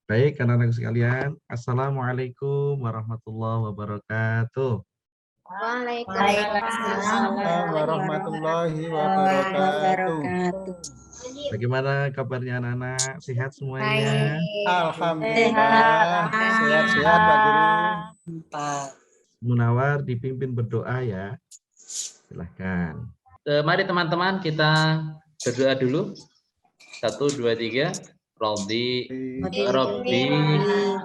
Baik, anak-anak sekalian. Assalamualaikum warahmatullahi wabarakatuh. Waalaikumsalam warahmatullahi wabarakatuh. Bagaimana kabarnya anak-anak? Sehat semuanya? Alhamdulillah, sehat-sehat Pak Guru. Munawar dipimpin berdoa ya. Silahkan. Mari teman-teman kita berdoa dulu. 1, 2, 3. Robbi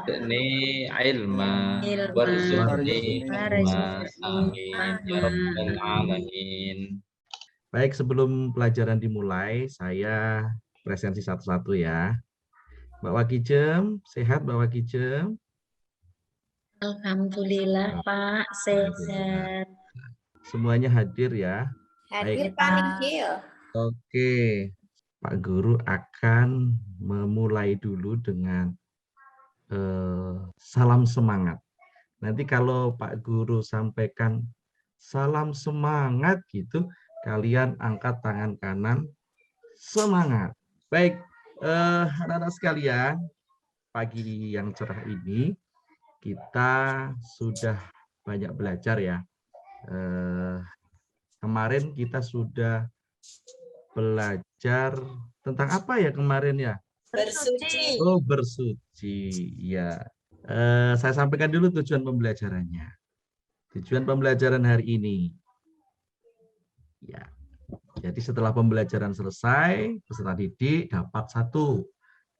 ini ilma warzuqni ilma. Amin ya rabbal alamin. Baik, sebelum pelajaran dimulai, saya presensi satu-satu ya. Mbak Wakijem, sehat Mbak Wakijem? Alhamdulillah Pak, sehat. Semuanya hadir ya. Hadir Baik. Pak. Oke, Pak Guru akan memulai dulu dengan salam semangat. Nanti kalau Pak Guru sampaikan salam semangat gitu, kalian angkat tangan kanan, semangat. Baik, anak-anak sekalian, pagi yang cerah ini kita sudah banyak belajar ya. Kemarin kita sudah belajar tentang apa ya kemarin ya? Bersuci. Oh, bersuci. Ya. Saya sampaikan dulu tujuan pembelajarannya. Tujuan pembelajaran hari ini. Ya. Jadi setelah pembelajaran selesai, peserta didik dapat 1,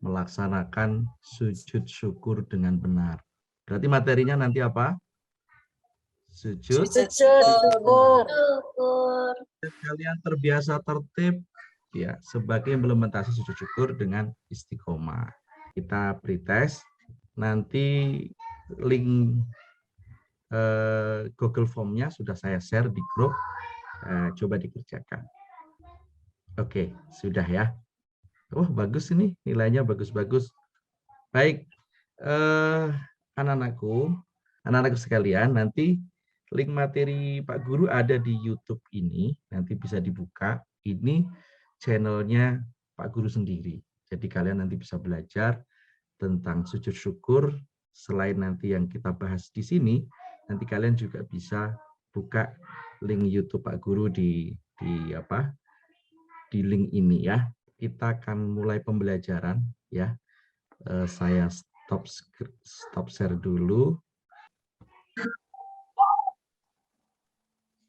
melaksanakan sujud syukur dengan benar. Berarti materinya nanti apa? Sujud syukur. Kalian terbiasa tertib ya sebagai implementasi sujud syukur dengan istiqomah. Kita pretest, nanti link Google Form-nya sudah saya share di grup, coba dikerjakan. Oke, sudah ya. Oh, bagus ini, nilainya bagus-bagus. Baik, anak-anakku sekalian, nanti link materi Pak Guru ada di YouTube ini, nanti bisa dibuka. Ini channelnya Pak Guru sendiri. Jadi kalian nanti bisa belajar tentang sujud syukur. Selain nanti yang kita bahas di sini, nanti kalian juga bisa buka link YouTube Pak Guru di link ini ya. Kita akan mulai pembelajaran ya. Saya stop share dulu.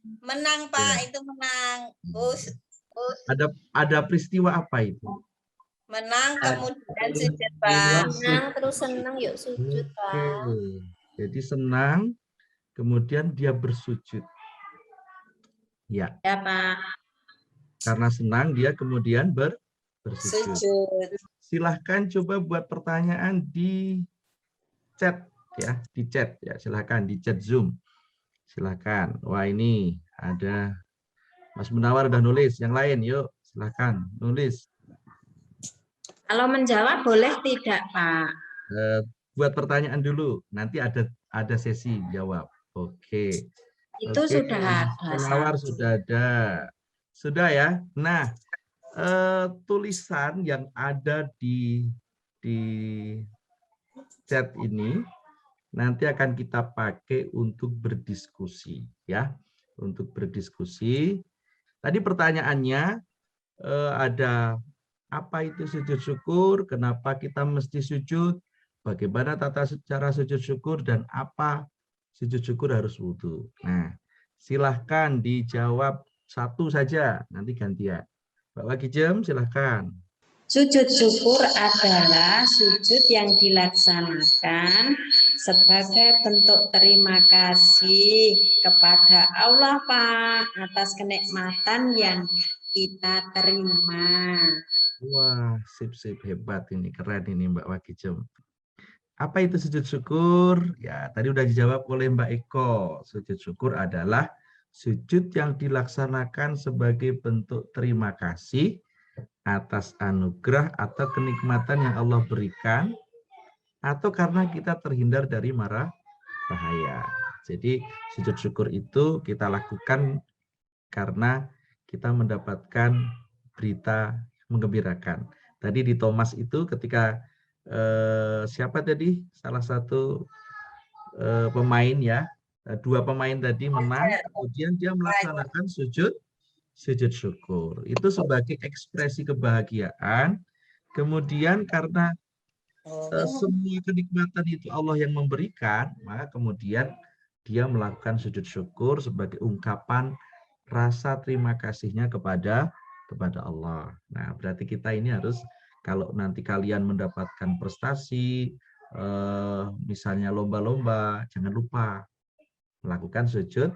Menang Pak, itu menang. Ada peristiwa apa itu? Menang kemudian sujud Pak. Menang terus senang yuk sujud Pak. Jadi senang, kemudian dia bersujud. Ya. Ya Pak. Karena senang dia kemudian bersujud. Silahkan coba buat pertanyaan di chat ya, di chat ya, silahkan di chat Zoom. Silahkan. Wah, ini ada Mas Munawar udah nulis, yang lain yuk silahkan nulis. Kalau menjawab boleh tidak Pak? Buat pertanyaan dulu, nanti ada sesi jawab. Oke. Itu sudah ada. Munawar sudah ada. Sudah ya. Nah, tulisan yang ada di chat ini nanti akan kita pakai untuk berdiskusi ya, untuk berdiskusi. Tadi pertanyaannya ada apa itu sujud syukur, kenapa kita mesti sujud, bagaimana tata cara sujud syukur, dan apa sujud syukur harus wudhu. Nah, silahkan dijawab satu saja, nanti gantian. Mbak Wakijem, silahkan. Sujud syukur adalah sujud yang dilaksanakan sebagai bentuk terima kasih kepada Allah Pak atas kenikmatan yang kita terima. Wah, sip hebat ini, keren ini Mbak Wakijem. Apa itu sujud syukur? Ya, tadi udah dijawab oleh Mbak Eko. Sujud syukur adalah sujud yang dilaksanakan sebagai bentuk terima kasih atas anugerah atau kenikmatan yang Allah berikan, atau karena kita terhindar dari mara bahaya. Jadi sujud syukur itu kita lakukan karena kita mendapatkan berita menggembirakan. Tadi di Thomas itu ketika siapa tadi? Salah satu pemain ya. Dua pemain tadi menang, kemudian dia melaksanakan sujud syukur. Itu sebagai ekspresi kebahagiaan. Kemudian karena semua kenikmatan itu Allah yang memberikan, maka kemudian dia melakukan sujud syukur sebagai ungkapan rasa terima kasihnya kepada Allah. Nah, berarti kita ini harus, kalau nanti kalian mendapatkan prestasi, misalnya lomba-lomba, jangan lupa melakukan sujud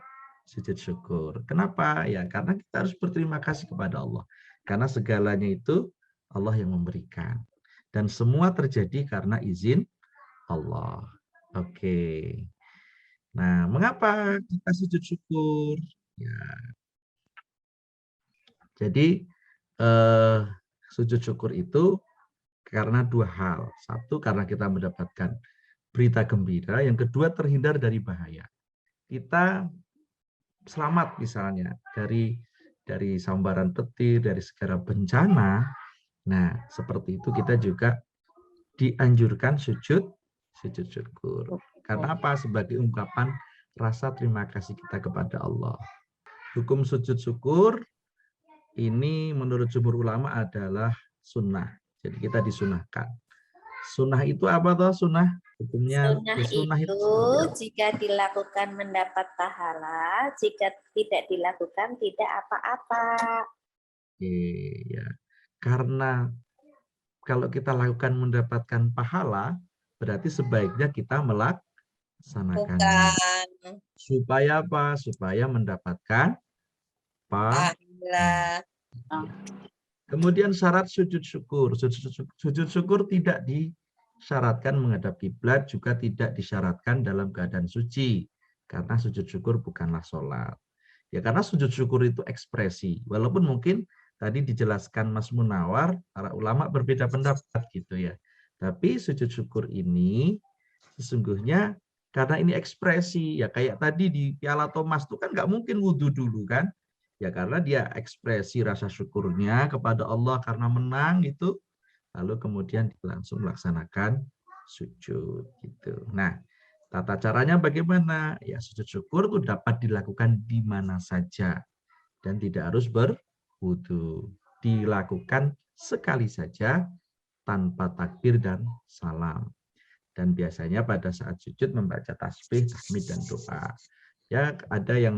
syukur. Kenapa? Ya, karena kita harus berterima kasih kepada Allah. Karena segalanya itu Allah yang memberikan. Dan semua terjadi karena izin Allah. Oke. Nah, mengapa kita sujud syukur? Ya. Jadi sujud syukur itu karena dua hal. Satu, karena kita mendapatkan berita gembira. Yang kedua, terhindar dari bahaya. Kita selamat misalnya dari sambaran petir, dari segala bencana. Nah, seperti itu kita juga dianjurkan sujud syukur. Karena apa? Sebagai ungkapan rasa terima kasih kita kepada Allah. Hukum sujud syukur ini menurut jumhur ulama adalah sunnah. Jadi kita disunahkan. Sunnah itu apa toh? Sunnah hukumnya. Sunnah itu jika dilakukan mendapat pahala, jika tidak dilakukan tidak apa-apa. Ya. Karena kalau kita lakukan mendapatkan pahala, berarti sebaiknya kita melaksanakannya. Supaya apa? Supaya mendapatkan pahala. Kemudian syarat sujud syukur. Sujud syukur tidak disyaratkan menghadap kiblat, juga tidak disyaratkan dalam keadaan suci. Karena sujud syukur bukanlah sholat. Ya, karena sujud syukur itu ekspresi. Walaupun mungkin tadi dijelaskan Mas Munawar, para ulama berbeda pendapat gitu ya. Tapi sujud syukur ini sesungguhnya karena ini ekspresi. Ya kayak tadi di Piala Thomas itu kan nggak mungkin wudhu dulu kan. Ya karena dia ekspresi rasa syukurnya kepada Allah karena menang gitu. Lalu kemudian langsung melaksanakan sujud gitu. Nah, tata caranya bagaimana? Ya, sujud syukur itu dapat dilakukan di mana saja dan tidak harus berwudu. Dilakukan sekali saja tanpa takbir dan salam. Dan biasanya pada saat sujud membaca tasbih, tahmid dan doa. Ya, ada yang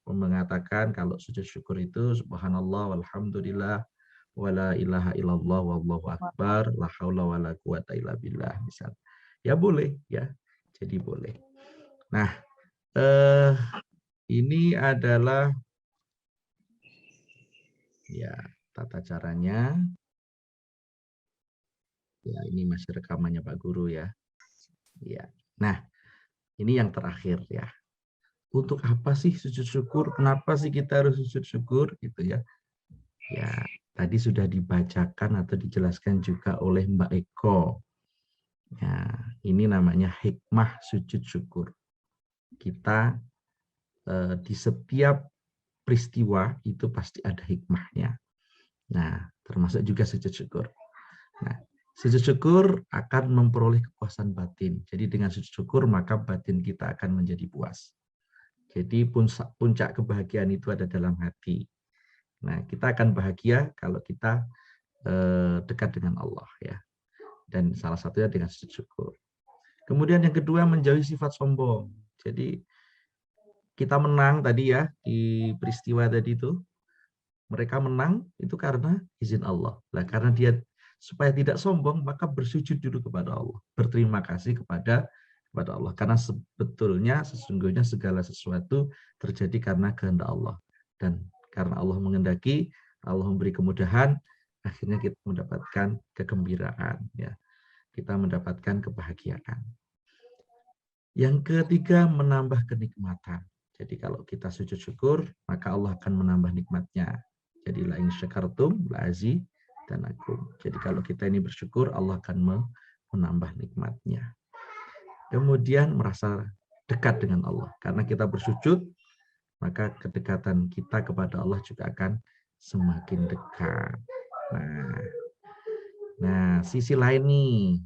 mengatakan kalau sujud syukur itu subhanallah walhamdulillah wala ilaha illallah wallahu akbar la haula wala quwata illa billah misal. Ya boleh ya. Jadi boleh. Nah, ini adalah ya tata caranya. Ya, ini masih rekamannya Pak Guru ya. Ya. Nah, ini yang terakhir ya. Untuk apa sih sujud syukur? Kenapa sih kita harus sujud syukur gitu ya? Ya, tadi sudah dibacakan atau dijelaskan juga oleh Mbak Eko. Ya, ini namanya hikmah sujud syukur. Kita di setiap peristiwa itu pasti ada hikmahnya. Nah, termasuk juga sujud syukur. Nah, sujud syukur akan memperoleh kepuasan batin. Jadi dengan sujud syukur maka batin kita akan menjadi puas. Jadi puncak kebahagiaan itu ada dalam hati. Nah, kita akan bahagia kalau kita dekat dengan Allah ya. Dan salah satunya dengan sujud syukur. Kemudian yang kedua menjauhi sifat sombong. Jadi kita menang tadi ya di peristiwa tadi itu. Mereka menang itu karena izin Allah. Nah, karena dia supaya tidak sombong maka bersujud dulu kepada Allah. Berterima kasih kepada Allah. Karena sebetulnya sesungguhnya segala sesuatu terjadi karena kehendak Allah. Dan karena Allah menghendaki, Allah memberi kemudahan, akhirnya kita mendapatkan kegembiraan. Ya. Kita mendapatkan kebahagiaan. Yang ketiga, menambah kenikmatan. Jadi kalau kita sujud syukur, maka Allah akan menambah nikmatnya. Jadi la in syakartum la azidanakum. Jadi kalau kita ini bersyukur, Allah akan menambah nikmatnya. Kemudian merasa dekat dengan Allah. Karena kita bersujud, maka kedekatan kita kepada Allah juga akan semakin dekat. Nah, sisi lain nih,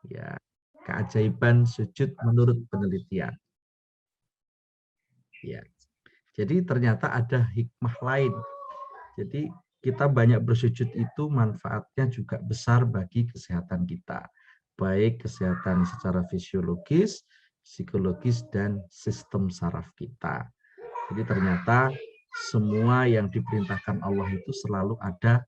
Ya, keajaiban sujud menurut penelitian. Ya. Jadi ternyata ada hikmah lain. Jadi kita banyak bersujud itu manfaatnya juga besar bagi kesehatan kita. Baik kesehatan secara fisiologis, psikologis, dan sistem saraf kita. Jadi ternyata semua yang diperintahkan Allah itu selalu ada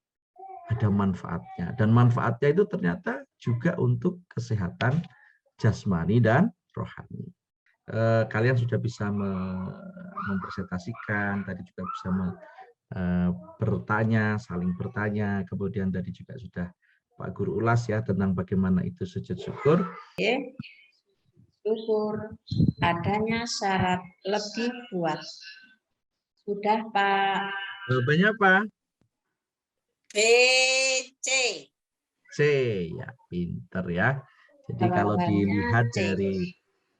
manfaatnya. Dan manfaatnya itu ternyata juga untuk kesehatan jasmani dan rohani. Kalian sudah bisa mempresentasikan, tadi juga bisa bertanya, saling bertanya, kemudian tadi juga sudah Pak Guru ulas ya tentang bagaimana itu sujud syukur. Syukur adanya syarat lebih kuat. Sudah Pak. Jawabannya apa? B, C. C, ya pinter ya. Jadi kalau dilihat dari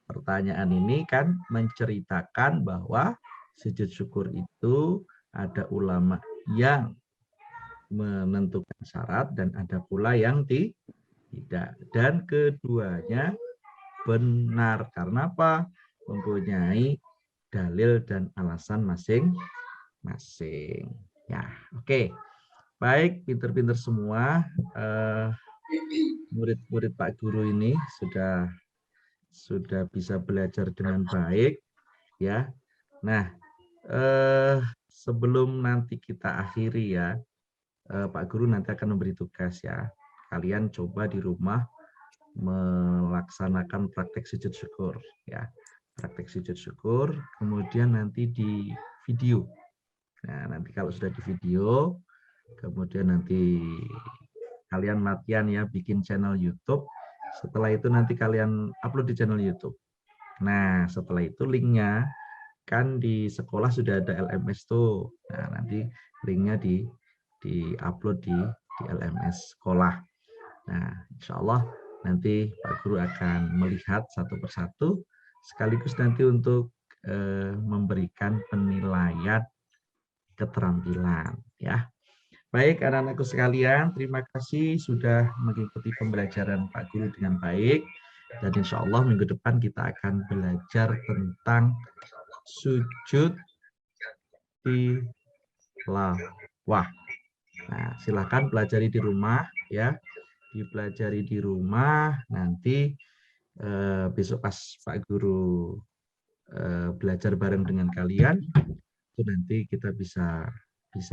pertanyaan ini kan menceritakan bahwa sujud syukur itu ada ulama yang menentukan syarat dan ada pula yang tidak. Dan keduanya benar. Karena apa? Mempunyai dalil dan alasan masing-masing. Ya, oke. Baik, pinter-pinter semua. Murid-murid Pak Guru ini sudah bisa belajar dengan baik, ya. Nah, sebelum nanti kita akhiri ya, Pak Guru nanti akan memberi tugas ya. Kalian coba di rumah melaksanakan praktek sujud syukur ya. Praktek sujud syukur, kemudian nanti di video. Nah, nanti kalau sudah di video, kemudian nanti kalian latihan ya, bikin channel YouTube. Setelah itu nanti kalian upload di channel YouTube. Nah, setelah itu linknya kan di sekolah sudah ada LMS tuh. Nah, nanti linknya di-upload di LMS sekolah. Nah, insya Allah nanti Pak Guru akan melihat satu persatu, sekaligus nanti untuk memberikan penilaian keterampilan. Ya, baik anak-anakku sekalian, terima kasih sudah mengikuti pembelajaran Pak Guru dengan baik. Dan insya Allah minggu depan kita akan belajar tentang sujud tilawah. Nah, silakan pelajari di rumah ya, dipelajari di rumah. Nanti besok pas Pak Guru belajar bareng dengan kalian, itu nanti kita bisa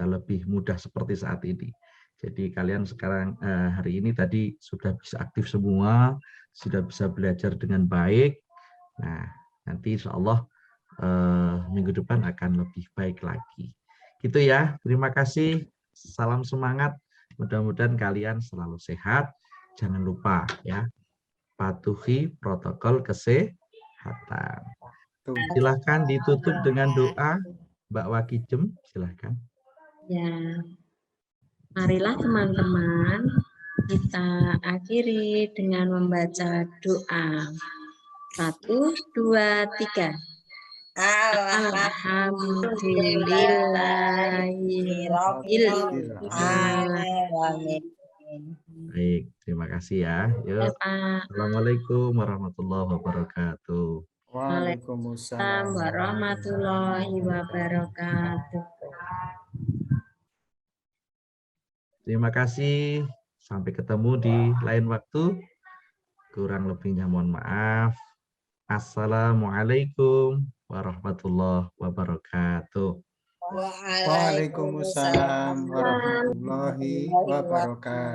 lebih mudah seperti saat ini. Jadi kalian sekarang hari ini tadi sudah bisa aktif semua, sudah bisa belajar dengan baik. Nah, nanti insya Allah minggu depan akan lebih baik lagi. Gitu ya, terima kasih. Salam semangat. Mudah-mudahan kalian selalu sehat. Jangan lupa ya, patuhi protokol kesehatan. Silahkan ditutup dengan doa. Mbak Wakijem, silahkan. Ya, marilah teman-teman kita akhiri dengan membaca doa. 1, 2, 3. Alhamdulillahirrahmanirrahim. Baik, terima kasih ya. Yuk. Assalamualaikum warahmatullahi wabarakatuh. Waalaikumsalam warahmatullahi wabarakatuh. Terima kasih. Sampai ketemu di lain waktu. Kurang lebihnya mohon maaf. Assalamualaikum warahmatullahi wabarakatuh. Waalaikumsalam warahmatullahi wabarakatuh.